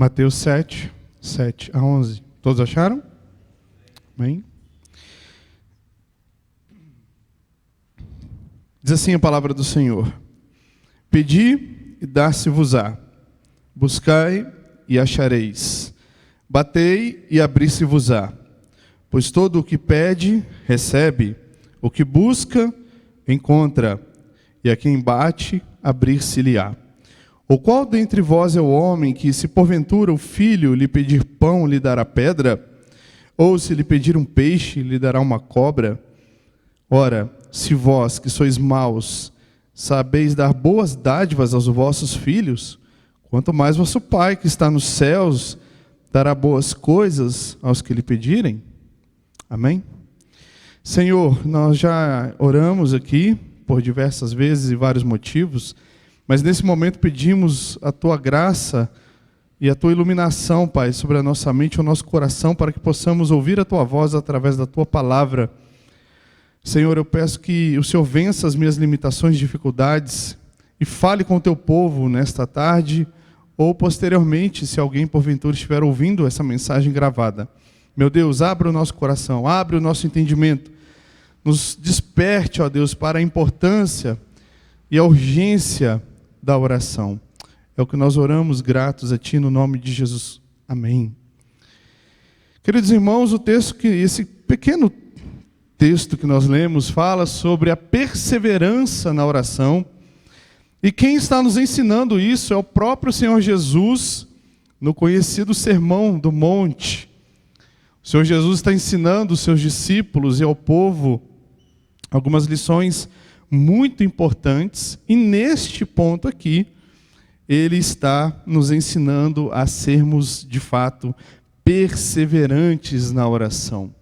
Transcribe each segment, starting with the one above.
Mateus 7, 7 a 11. Todos acharam? Amém? Diz assim a palavra do Senhor: Pedi e dar-se-vos-á, buscai e achareis, batei e abrir-se-vos-á. Pois todo o que pede, recebe, o que busca, encontra, e a quem bate, abrir-se-lhe-á. Ou qual dentre vós é o homem que, se porventura o filho lhe pedir pão, lhe dará pedra? Ou se lhe pedir um peixe, lhe dará uma cobra? Ora, se vós, que sois maus, sabeis dar boas dádivas aos vossos filhos, quanto mais vosso Pai, que está nos céus, dará boas coisas aos que lhe pedirem? Amém? Senhor, nós já oramos aqui por diversas vezes e vários motivos, mas nesse momento pedimos a Tua graça e a Tua iluminação, Pai, sobre a nossa mente e o nosso coração, para que possamos ouvir a Tua voz através da Tua palavra. Senhor, eu peço que o Senhor vença as minhas limitações e dificuldades e fale com o Teu povo nesta tarde ou posteriormente, se alguém porventura estiver ouvindo essa mensagem gravada. Meu Deus, abre o nosso coração, abre o nosso entendimento, nos desperte, ó Deus, para a importância e a urgência da oração. É o que nós oramos gratos a Ti no nome de Jesus. Amém. Queridos irmãos, esse pequeno texto que nós lemos fala sobre a perseverança na oração. E quem está nos ensinando isso é o próprio Senhor Jesus, no conhecido Sermão do Monte. O Senhor Jesus está ensinando os seus discípulos e ao povo algumas lições muito importantes, e neste ponto aqui, Ele está nos ensinando a sermos, de fato, perseverantes na oração.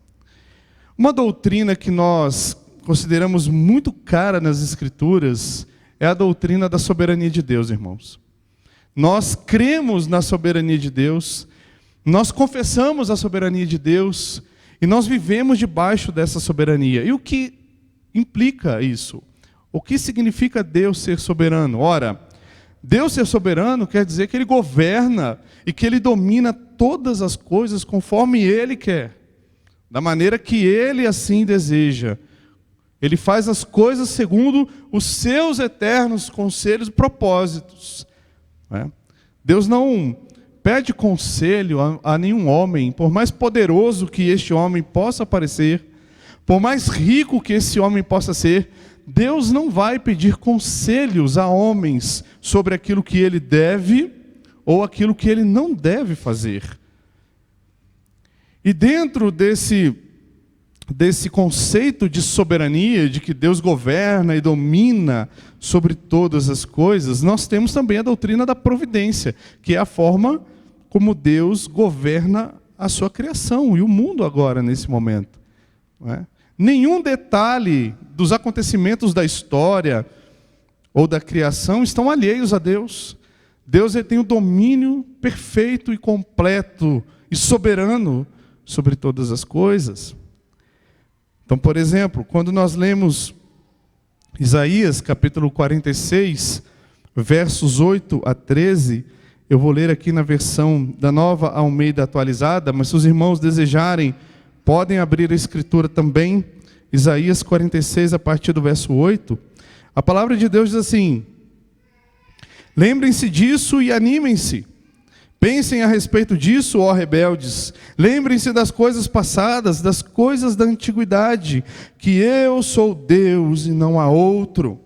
Uma doutrina que nós consideramos muito cara nas Escrituras é a doutrina da soberania de Deus, irmãos. Nós cremos na soberania de Deus, nós confessamos a soberania de Deus, e nós vivemos debaixo dessa soberania. E o que implica isso? O que significa Deus ser soberano? Ora, Deus ser soberano quer dizer que Ele governa e que Ele domina todas as coisas conforme Ele quer, da maneira que Ele assim deseja. Ele faz as coisas segundo os seus eternos conselhos e propósitos. Deus não pede conselho a nenhum homem, por mais poderoso que este homem possa parecer, por mais rico que esse homem possa ser, Deus não vai pedir conselhos a homens sobre aquilo que ele deve ou aquilo que ele não deve fazer. E dentro desse conceito de soberania, de que Deus governa e domina sobre todas as coisas, nós temos também a doutrina da providência, que é a forma como Deus governa a sua criação e o mundo agora, nesse momento. Não é? Nenhum detalhe dos acontecimentos da história ou da criação estão alheios a Deus. Deus ele tem o domínio perfeito e completo e soberano sobre todas as coisas. Então, por exemplo, quando nós lemos Isaías, capítulo 46, versos 8 a 13, eu vou ler aqui na versão da Nova Almeida atualizada, mas se os irmãos desejarem, podem abrir a Escritura também, Isaías 46, a partir do verso 8. A palavra de Deus diz assim: lembrem-se disso e animem-se. Pensem a respeito disso, ó rebeldes. Lembrem-se das coisas passadas, das coisas da antiguidade, que eu sou Deus e não há outro.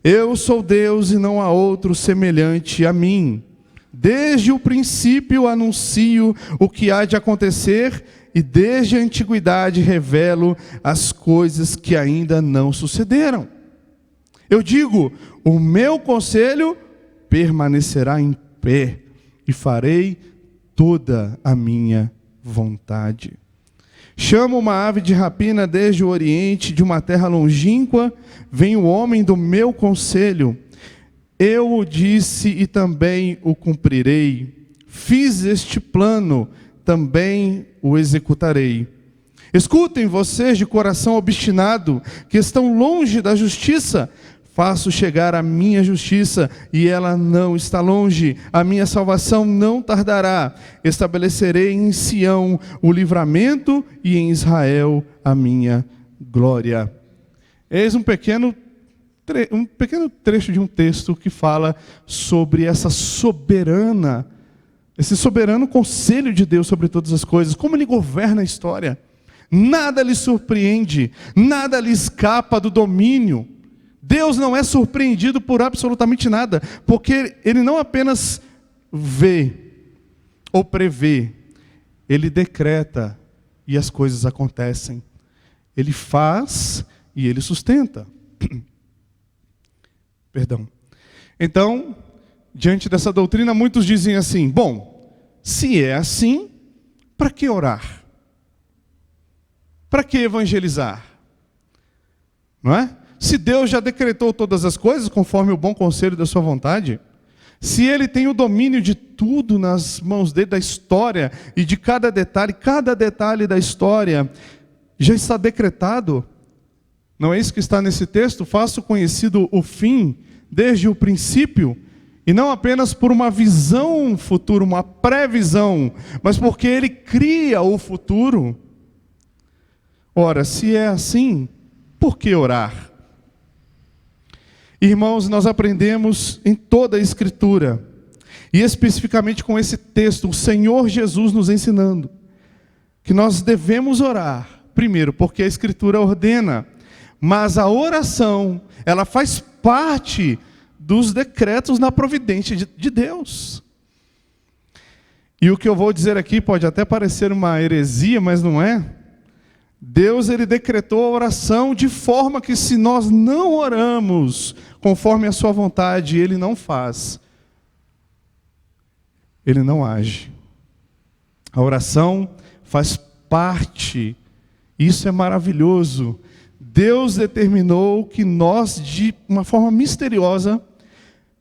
Eu sou Deus e não há outro semelhante a mim. Desde o princípio anuncio o que há de acontecer, e desde a antiguidade revelo as coisas que ainda não sucederam. Eu digo, o meu conselho permanecerá em pé, e farei toda a minha vontade. Chamo uma ave de rapina desde o oriente, de uma terra longínqua, vem o homem do meu conselho. Eu o disse e também o cumprirei. Fiz este plano, também o executarei. Escutem vocês de coração obstinado, que estão longe da justiça. Faço chegar a minha justiça, e ela não está longe. A minha salvação não tardará. Estabelecerei em Sião o livramento, e em Israel a minha glória. Eis um pequeno trecho de um texto que fala sobre esse soberano conselho de Deus sobre todas as coisas, como Ele governa a história. Nada lhe surpreende, nada lhe escapa do domínio. Deus não é surpreendido por absolutamente nada, porque Ele não apenas vê ou prevê, Ele decreta e as coisas acontecem. Ele faz e Ele sustenta. Perdão. Então, diante dessa doutrina, muitos dizem assim: bom, se é assim, para que orar? Para que evangelizar? Não é? Se Deus já decretou todas as coisas conforme o bom conselho da sua vontade, se Ele tem o domínio de tudo nas mãos dele, da história, e de cada detalhe da história já está decretado, não é isso que está nesse texto? Faço conhecido o fim desde o princípio, e não apenas por uma visão futura, uma previsão, mas porque Ele cria o futuro. Ora, se é assim, por que orar? Irmãos, nós aprendemos em toda a Escritura, e especificamente com esse texto, o Senhor Jesus nos ensinando, que nós devemos orar, primeiro, porque a Escritura ordena, mas a oração, ela faz parte dos decretos na providência de Deus. E o que eu vou dizer aqui pode até parecer uma heresia, mas não é. Deus, Ele decretou a oração de forma que, se nós não oramos conforme a sua vontade, Ele não faz. Ele não age. A oração faz parte. Isso é maravilhoso. Deus determinou que nós, de uma forma misteriosa,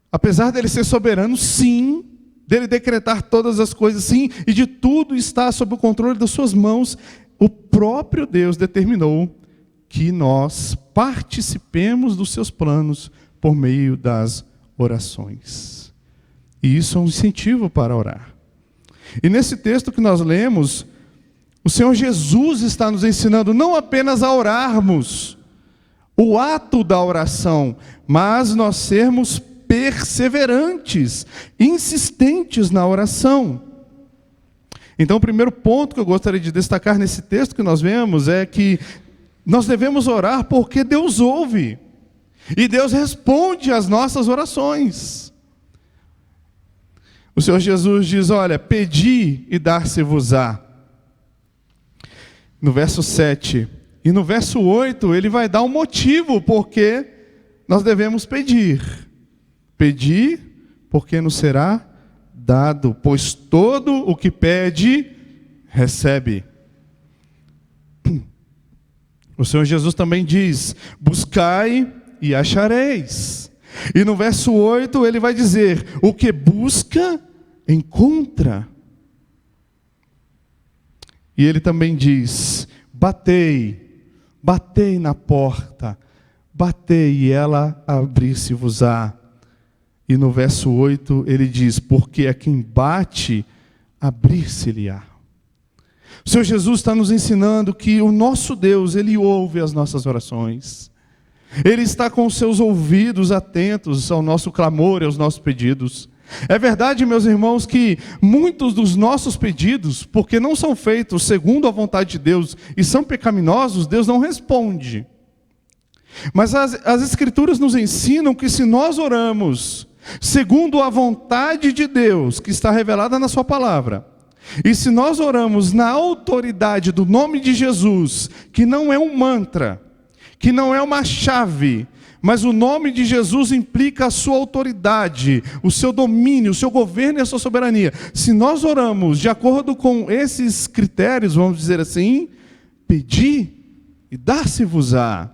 apesar dele ser soberano, sim, dele decretar todas as coisas, sim, e de tudo estar sob o controle das suas mãos, o próprio Deus determinou que nós participemos dos seus planos por meio das orações. E isso é um incentivo para orar. E nesse texto que nós lemos, o Senhor Jesus está nos ensinando não apenas a orarmos, o ato da oração, mas nós sermos perseverantes, insistentes na oração. Então, o primeiro ponto que eu gostaria de destacar nesse texto que nós vemos é que nós devemos orar porque Deus ouve. E Deus responde às nossas orações. O Senhor Jesus diz, olha, pedi e dar-se-vos-á. No verso 7. E no verso 8, ele vai dar um motivo porque nós devemos pedir. Pedi, porque nos será dado, pois todo o que pede, recebe. O Senhor Jesus também diz, buscai e achareis. E no verso 8 ele vai dizer, o que busca, encontra. E ele também diz, batei na porta, batei e ela abrir-se-vos-á. E no verso 8 ele diz, porque a quem bate, abrir-se-lhe-á. O Senhor Jesus está nos ensinando que o nosso Deus, Ele ouve as nossas orações. Ele está com os seus ouvidos atentos ao nosso clamor e aos nossos pedidos. É verdade, meus irmãos, que muitos dos nossos pedidos, porque não são feitos segundo a vontade de Deus e são pecaminosos, Deus não responde. Mas as Escrituras nos ensinam que se nós oramos segundo a vontade de Deus, que está revelada na sua palavra, e se nós oramos na autoridade do nome de Jesus, que não é um mantra, que não é uma chave, mas o nome de Jesus implica a sua autoridade, o seu domínio, o seu governo e a sua soberania. Se nós oramos de acordo com esses critérios, vamos dizer assim, pedi e dar-se-vos-á.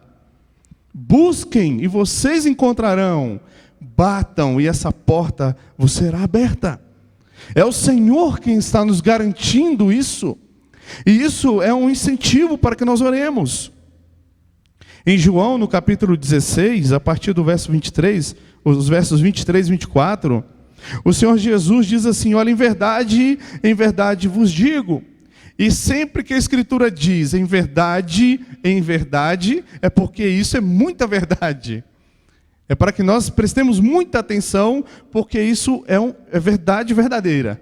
Busquem e vocês encontrarão. Batam e essa porta vos será aberta. É o Senhor quem está nos garantindo isso. E isso é um incentivo para que nós oremos. Em João, no capítulo 16, a partir do verso 23, os versos 23 e 24, o Senhor Jesus diz assim: olha, em verdade vos digo. E sempre que a Escritura diz em verdade, é porque isso é muita verdade. É para que nós prestemos muita atenção, porque isso é verdade verdadeira.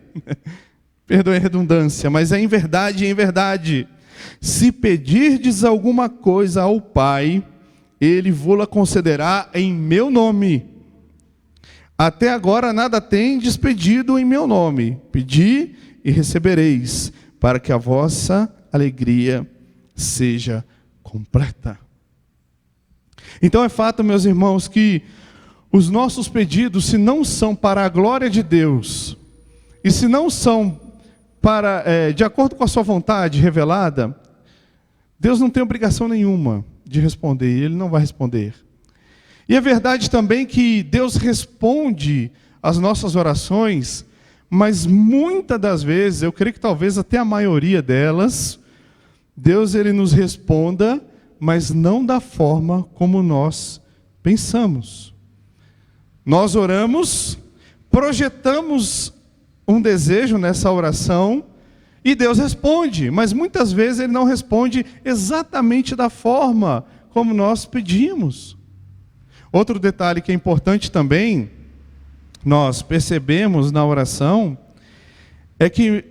Perdoe a redundância, mas é em verdade. Se pedirdes alguma coisa ao Pai, Ele vô-la concederá em meu nome. Até agora nada tendes pedido em meu nome. Pedi e recebereis, para que a vossa alegria seja completa. Então é fato, meus irmãos, que os nossos pedidos, se não são para a glória de Deus, e se não são de acordo com a sua vontade revelada, Deus não tem obrigação nenhuma de responder, e Ele não vai responder. E é verdade também que Deus responde às nossas orações, mas muitas das vezes, eu creio que talvez até a maioria delas, Deus Ele nos responda, mas não da forma como nós pensamos. Nós oramos, projetamos um desejo nessa oração, e Deus responde, mas muitas vezes Ele não responde exatamente da forma como nós pedimos. Outro detalhe que é importante também, nós percebemos na oração, é que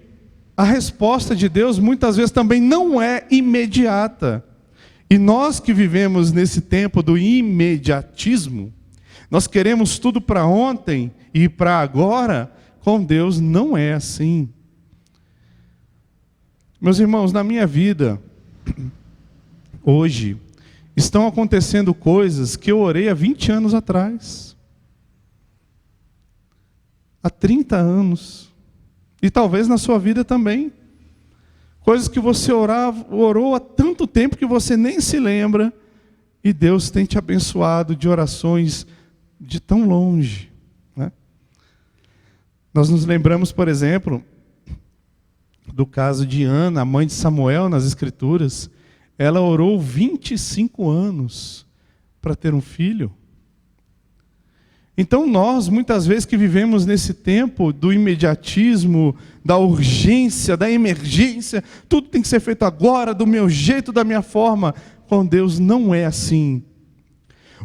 a resposta de Deus muitas vezes também não é imediata. E nós que vivemos nesse tempo do imediatismo, nós queremos tudo para ontem e para agora. Com Deus não é assim. Meus irmãos, na minha vida, hoje, estão acontecendo coisas que eu orei há 20 anos atrás. Há 30 anos. E talvez na sua vida também. Coisas que você orou há tanto tempo que você nem se lembra. E Deus tem te abençoado de orações de tão longe. Nós nos lembramos, por exemplo, do caso de Ana, a mãe de Samuel, nas Escrituras. Ela orou 25 anos para ter um filho. Então nós, muitas vezes que vivemos nesse tempo do imediatismo, da urgência, da emergência, tudo tem que ser feito agora, do meu jeito, da minha forma. Com Deus não é assim.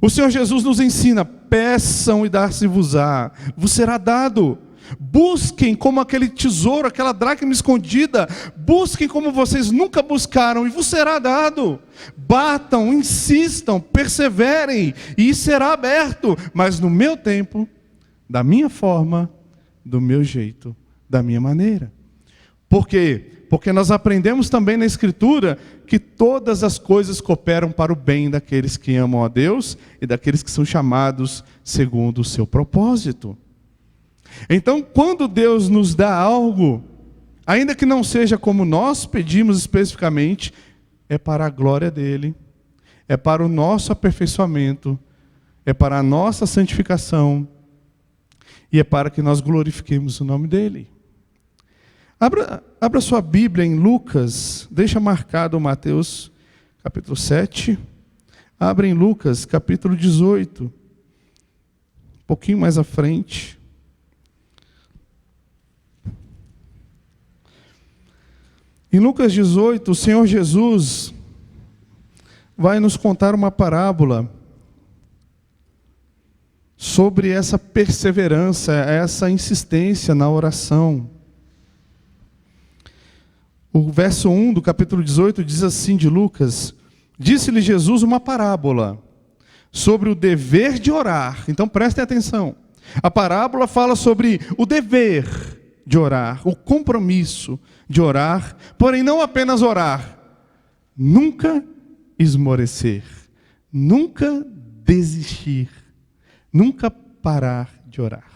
O Senhor Jesus nos ensina: peçam e dar-se-vos-á, vos será dado. Busquem como aquele tesouro, aquela dracma escondida. Busquem como vocês nunca buscaram e vos será dado. Batam, insistam, perseverem e será aberto. Mas no meu tempo, da minha forma, do meu jeito, da minha maneira. Por quê? Porque nós aprendemos também na Escritura que todas as coisas cooperam para o bem daqueles que amam a Deus e daqueles que são chamados segundo o seu propósito. Então, quando Deus nos dá algo, ainda que não seja como nós pedimos especificamente, é para a glória dele, é para o nosso aperfeiçoamento, é para a nossa santificação, e é para que nós glorifiquemos o nome dele. Abra sua Bíblia em Lucas, deixa marcado Mateus capítulo 7, abra em Lucas capítulo 18, um pouquinho mais à frente. Em Lucas 18, o Senhor Jesus vai nos contar uma parábola sobre essa perseverança, essa insistência na oração. O verso 1 do capítulo 18 diz assim de Lucas: disse-lhe Jesus uma parábola sobre o dever de orar. Então prestem atenção. A parábola fala sobre o dever de orar, o compromisso de orar, porém não apenas orar, nunca esmorecer, nunca desistir, nunca parar de orar.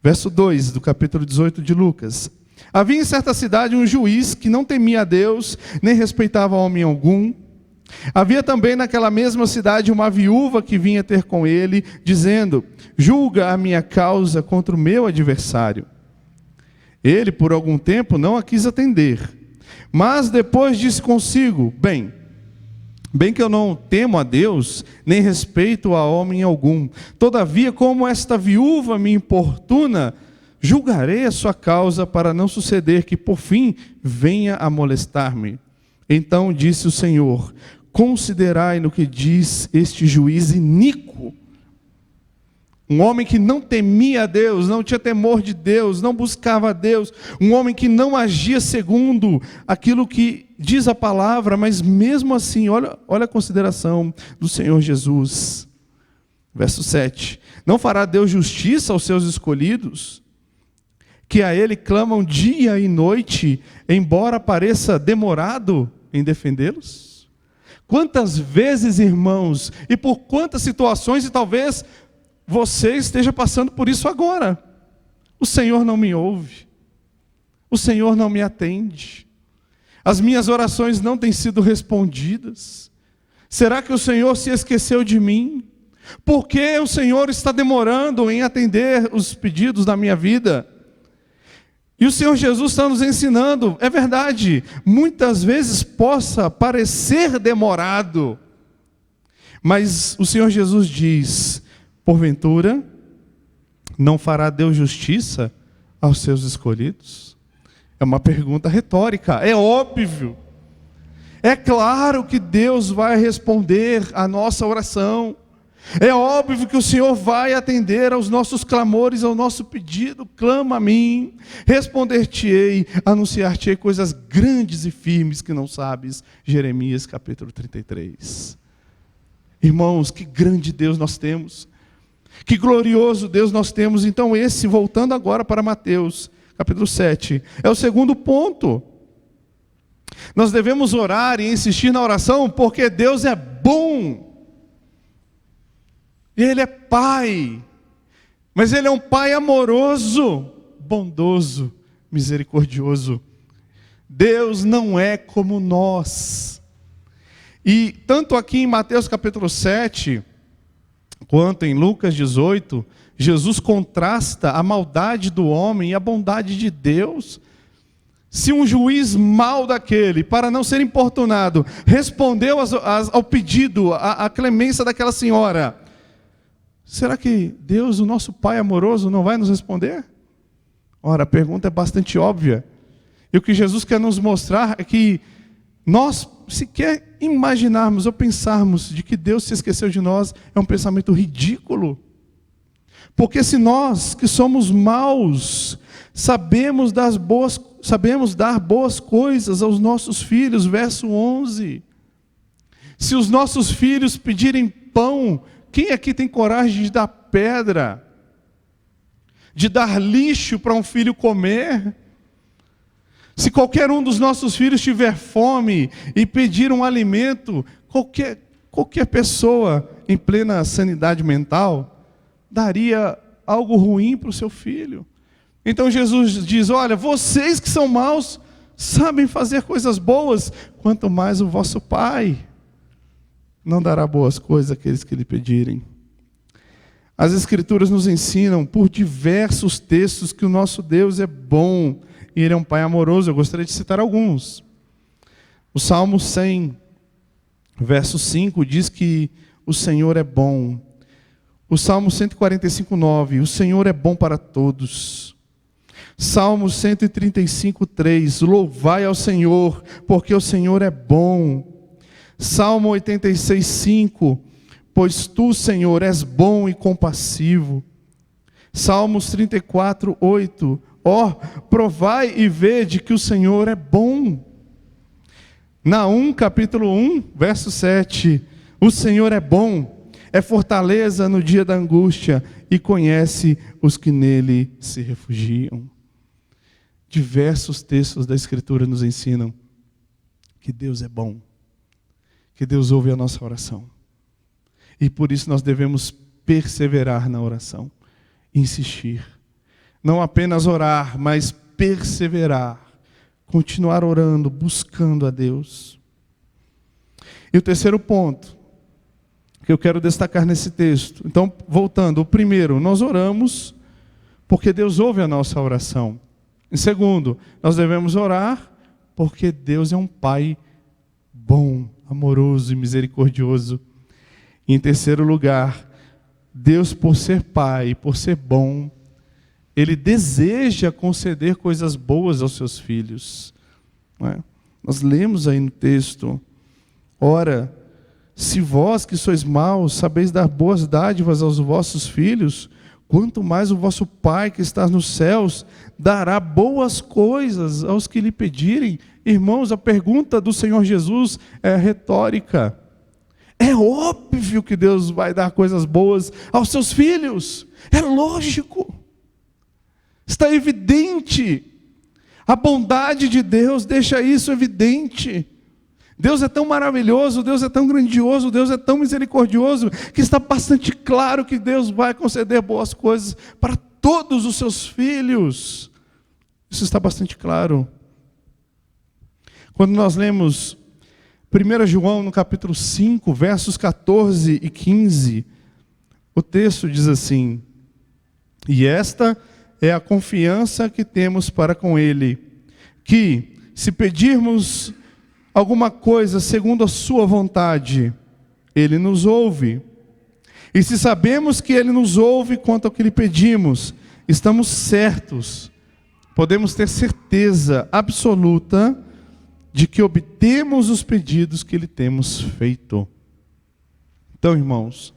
Verso 2 do capítulo 18 de Lucas: havia em certa cidade um juiz que não temia a Deus, nem respeitava homem algum. Havia também naquela mesma cidade uma viúva que vinha ter com ele, dizendo: julga a minha causa contra o meu adversário. Ele, por algum tempo, não a quis atender. Mas depois disse consigo: bem, Bem que eu não temo a Deus, nem respeito a homem algum. Todavia, como esta viúva me importuna, julgarei a sua causa para não suceder que, por fim, venha a molestar-me. Então disse o Senhor: considerai no que diz este juiz iníquo. Um homem que não temia a Deus, não tinha temor de Deus, não buscava a Deus. Um homem que não agia segundo aquilo que diz a palavra, mas mesmo assim, olha a consideração do Senhor Jesus. Verso 7. Não fará Deus justiça aos seus escolhidos, que a Ele clamam dia e noite, embora pareça demorado em defendê-los? Quantas vezes, irmãos, e por quantas situações, e talvez você esteja passando por isso agora. O Senhor não me ouve. O Senhor não me atende. As minhas orações não têm sido respondidas. Será que o Senhor se esqueceu de mim? Por que o Senhor está demorando em atender os pedidos da minha vida? E o Senhor Jesus está nos ensinando, é verdade, muitas vezes possa parecer demorado, mas o Senhor Jesus diz: porventura, não fará Deus justiça aos seus escolhidos? É uma pergunta retórica, é óbvio. É claro que Deus vai responder a nossa oração. É óbvio que o Senhor vai atender aos nossos clamores, ao nosso pedido. Clama a mim, responder-te-ei, anunciar-te-ei coisas grandes e firmes que não sabes. Jeremias capítulo 33. Irmãos, que grande Deus nós temos. Que glorioso Deus nós temos. Então voltando agora para Mateus, capítulo 7, é o segundo ponto. Nós devemos orar e insistir na oração, porque Deus é bom. Ele é Pai, mas Ele é um Pai amoroso, bondoso, misericordioso. Deus não é como nós. E tanto aqui em Mateus capítulo 7, quanto em Lucas 18, Jesus contrasta a maldade do homem e a bondade de Deus. Se um juiz mau daquele, para não ser importunado, respondeu ao pedido, à clemência daquela senhora, será que Deus, o nosso Pai amoroso, não vai nos responder? Ora, a pergunta é bastante óbvia. E o que Jesus quer nos mostrar é que nós, sequer imaginarmos ou pensarmos de que Deus se esqueceu de nós, é um pensamento ridículo. Porque se nós, que somos maus, sabemos dar boas coisas aos nossos filhos, verso 11. Se os nossos filhos pedirem pão, quem aqui tem coragem de dar pedra? De dar lixo para um filho comer? Se qualquer um dos nossos filhos tiver fome e pedir um alimento, qualquer pessoa em plena sanidade mental daria algo ruim para o seu filho. Então Jesus diz: olha, vocês que são maus sabem fazer coisas boas, quanto mais o vosso Pai não dará boas coisas àqueles que lhe pedirem. As Escrituras nos ensinam por diversos textos que o nosso Deus é bom e Ele é um Pai amoroso. Eu gostaria de citar alguns. O Salmo 100, verso 5, diz que o Senhor é bom. O Salmo 145, 9, o Senhor é bom para todos. Salmo 135, 3, louvai ao Senhor, porque o Senhor é bom. Salmo 86, 5, pois tu, Senhor, és bom e compassivo. Salmos 34, 8, provai e vede que o Senhor é bom. Naum, capítulo 1, verso 7, o Senhor é bom, é fortaleza no dia da angústia e conhece os que nele se refugiam. Diversos textos da Escritura nos ensinam que Deus é bom, que Deus ouve a nossa oração. E por isso nós devemos perseverar na oração, insistir. Não apenas orar, mas perseverar, continuar orando, buscando a Deus. E o terceiro ponto que eu quero destacar nesse texto. Então, voltando, o primeiro, nós oramos porque Deus ouve a nossa oração. Em segundo, nós devemos orar porque Deus é um Pai bom, amoroso e misericordioso. E em terceiro lugar, Deus, por ser Pai, por ser bom, Ele deseja conceder coisas boas aos seus filhos. Não é? Nós lemos aí no texto: ora, se vós que sois maus sabeis dar boas dádivas aos vossos filhos, quanto mais o vosso Pai que está nos céus dará boas coisas aos que lhe pedirem. Irmãos, a pergunta do Senhor Jesus é retórica. É óbvio que Deus vai dar coisas boas aos seus filhos. É lógico. Está evidente. A bondade de Deus deixa isso evidente. Deus é tão maravilhoso, Deus é tão grandioso, Deus é tão misericordioso, que está bastante claro que Deus vai conceder boas coisas para todos os seus filhos. Isso está bastante claro. Quando nós lemos 1 João no capítulo 5, versos 14 e 15, o texto diz assim: e esta é a confiança que temos para com Ele, que, se pedirmos alguma coisa segundo a sua vontade, Ele nos ouve. E se sabemos que Ele nos ouve quanto ao que lhe pedimos, estamos certos, podemos ter certeza absoluta de que obtemos os pedidos que lhe temos feito. Então, irmãos,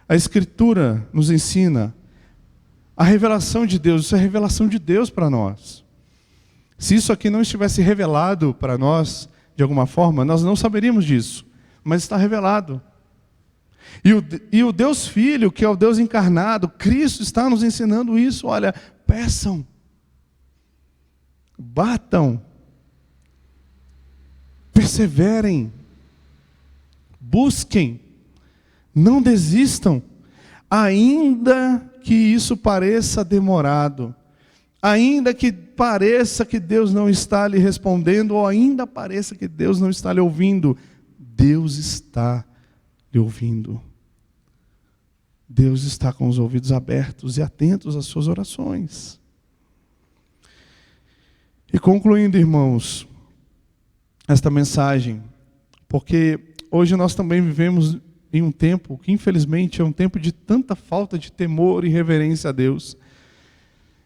a Escritura nos ensina a revelação de Deus. Isso é a revelação de Deus para nós. Se isso aqui não estivesse revelado para nós, de alguma forma, nós não saberíamos disso. Mas está revelado. E o Deus Filho, que é o Deus encarnado, Cristo, está nos ensinando isso. Olha, peçam, batam, perseverem, busquem, não desistam, ainda que isso pareça demorado, ainda que pareça que Deus não está lhe respondendo, ou ainda pareça que Deus não está lhe ouvindo, Deus está lhe ouvindo. Deus está com os ouvidos abertos e atentos às suas orações. E concluindo, irmãos, esta mensagem, porque hoje nós também vivemos em um tempo que infelizmente é um tempo de tanta falta de temor e reverência a Deus,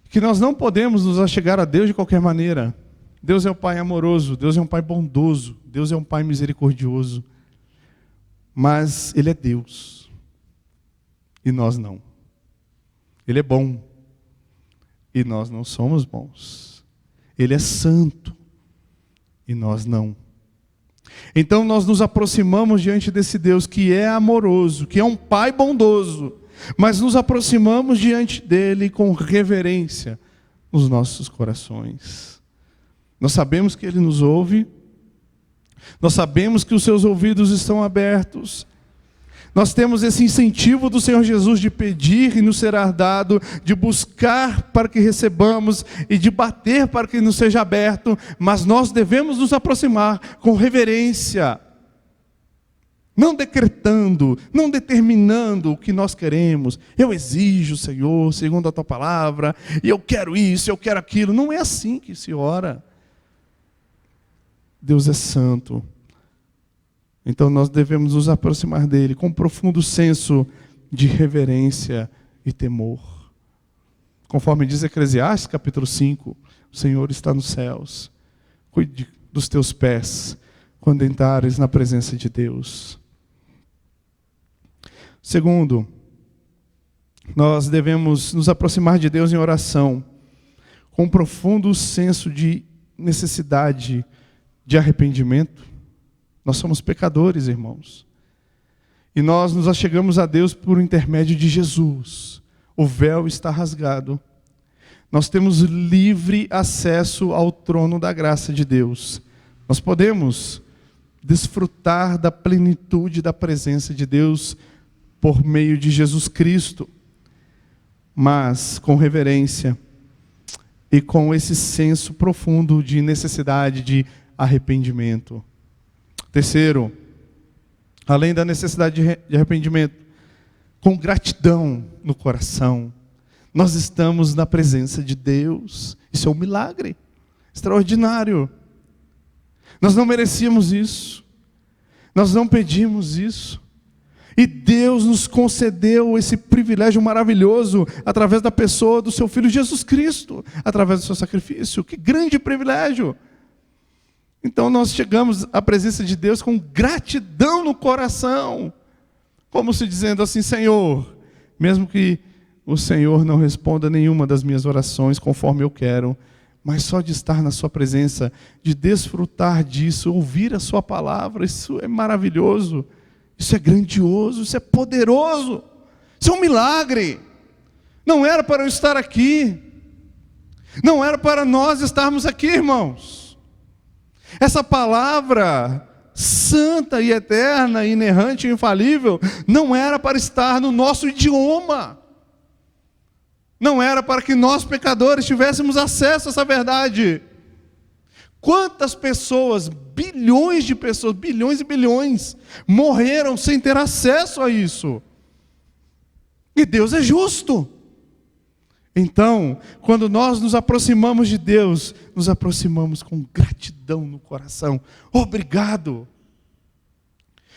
que nós não podemos nos achegar a Deus de qualquer maneira. Deus é um Pai amoroso, Deus é um Pai bondoso, Deus é um Pai misericordioso, mas Ele é Deus, e nós não. Ele é bom, e nós não somos bons. Ele é santo, e nós não. Então nós nos aproximamos diante desse Deus que é amoroso, que é um Pai bondoso, mas nos aproximamos diante dele com reverência nos nossos corações. Nós sabemos que Ele nos ouve, nós sabemos que os seus ouvidos estão abertos, nós temos esse incentivo do Senhor Jesus de pedir e nos será dado, de buscar para que recebamos e de bater para que nos seja aberto, mas nós devemos nos aproximar com reverência, não decretando, não determinando o que nós queremos. Eu exijo, Senhor, segundo a Tua palavra, e eu quero isso, eu quero aquilo. Não é assim que se ora. Deus é santo. Então nós devemos nos aproximar dele com um profundo senso de reverência e temor. Conforme diz Eclesiastes capítulo 5, o Senhor está nos céus. Cuide dos teus pés quando entrares na presença de Deus. Segundo, nós devemos nos aproximar de Deus em oração, com um profundo senso de necessidade de arrependimento. Nós somos pecadores, irmãos. E nós nos achegamos a Deus por intermédio de Jesus. O véu está rasgado. Nós temos livre acesso ao trono da graça de Deus. Nós podemos desfrutar da plenitude da presença de Deus por meio de Jesus Cristo, mas com reverência e com esse senso profundo de necessidade de arrependimento. Terceiro, além da necessidade de arrependimento, com gratidão no coração, nós estamos na presença de Deus. Isso é um milagre extraordinário. Nós não merecíamos isso. Nós não pedimos isso. E Deus nos concedeu esse privilégio maravilhoso através da pessoa do seu Filho Jesus Cristo, através do seu sacrifício. Que grande privilégio! Então nós chegamos à presença de Deus com gratidão no coração, como se dizendo assim: Senhor, mesmo que o Senhor não responda nenhuma das minhas orações conforme eu quero, mas só de estar na sua presença, de desfrutar disso, ouvir a sua palavra, isso é maravilhoso. Isso é grandioso, isso é poderoso, isso é um milagre. Não era para eu estar aqui, não era para nós estarmos aqui, irmãos. Essa palavra santa e eterna, inerrante e infalível, não era para estar no nosso idioma, não era para que nós pecadores tivéssemos acesso a essa verdade. Quantas pessoas, bilhões de pessoas, bilhões e bilhões, morreram sem ter acesso a isso. E Deus é justo. Então, quando nós nos aproximamos de Deus, nos aproximamos com gratidão no coração. Obrigado.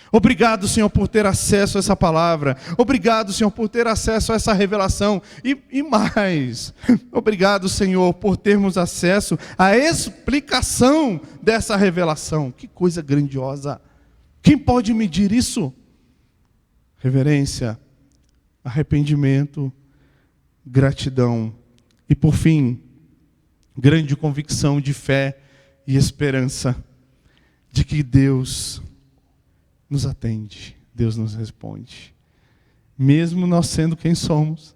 Obrigado, Senhor, por ter acesso a essa palavra. Obrigado, Senhor, por ter acesso a essa revelação. E mais, obrigado, Senhor, por termos acesso à explicação dessa revelação. Que coisa grandiosa. Quem pode medir isso? Reverência, arrependimento, gratidão. E por fim, grande convicção de fé e esperança de que Deus nos atende, Deus nos responde. Mesmo nós sendo quem somos,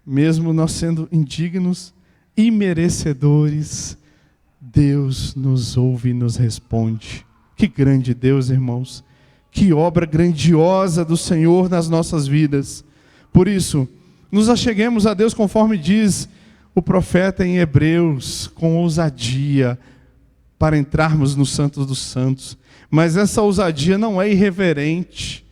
mesmo nós sendo indignos e merecedores, Deus nos ouve e nos responde. Que grande Deus, irmãos. Que obra grandiosa do Senhor nas nossas vidas. Por isso, nos acheguemos a Deus conforme diz o profeta em Hebreus, com ousadia, para entrarmos no Santo dos Santos. Mas essa ousadia não é irreverente,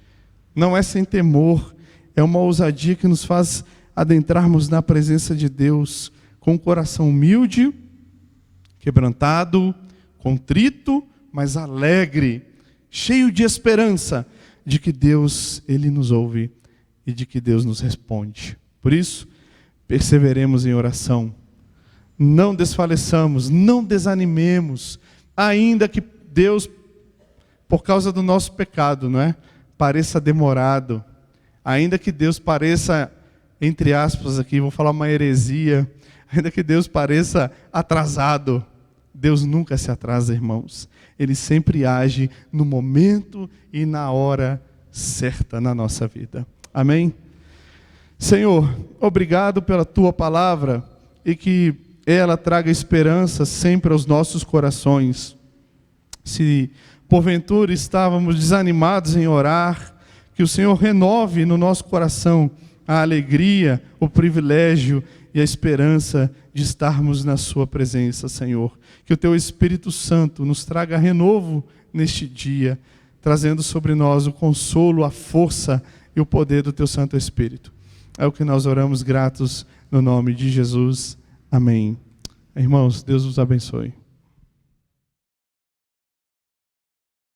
não é sem temor, é uma ousadia que nos faz adentrarmos na presença de Deus com um coração humilde, quebrantado, contrito, mas alegre, cheio de esperança de que Deus, Ele nos ouve e de que Deus nos responde. Por isso, perseveremos em oração, não desfaleçamos, não desanimemos, ainda que Deus, por causa do nosso pecado, não é? Pareça demorado, ainda que Deus pareça, entre aspas aqui, vou falar uma heresia, ainda que Deus pareça atrasado, Deus nunca se atrasa, irmãos. Ele sempre age no momento e na hora certa na nossa vida. Amém? Senhor, obrigado pela Tua palavra e que ela traga esperança sempre aos nossos corações. Se porventura estávamos desanimados em orar, que o Senhor renove no nosso coração a alegria, o privilégio e a esperança de estarmos na Sua presença, Senhor. Que o Teu Espírito Santo nos traga renovo neste dia, trazendo sobre nós o consolo, a força e o poder do Teu Santo Espírito. É o que nós oramos gratos no nome de Jesus. Amém. Irmãos, Deus os abençoe.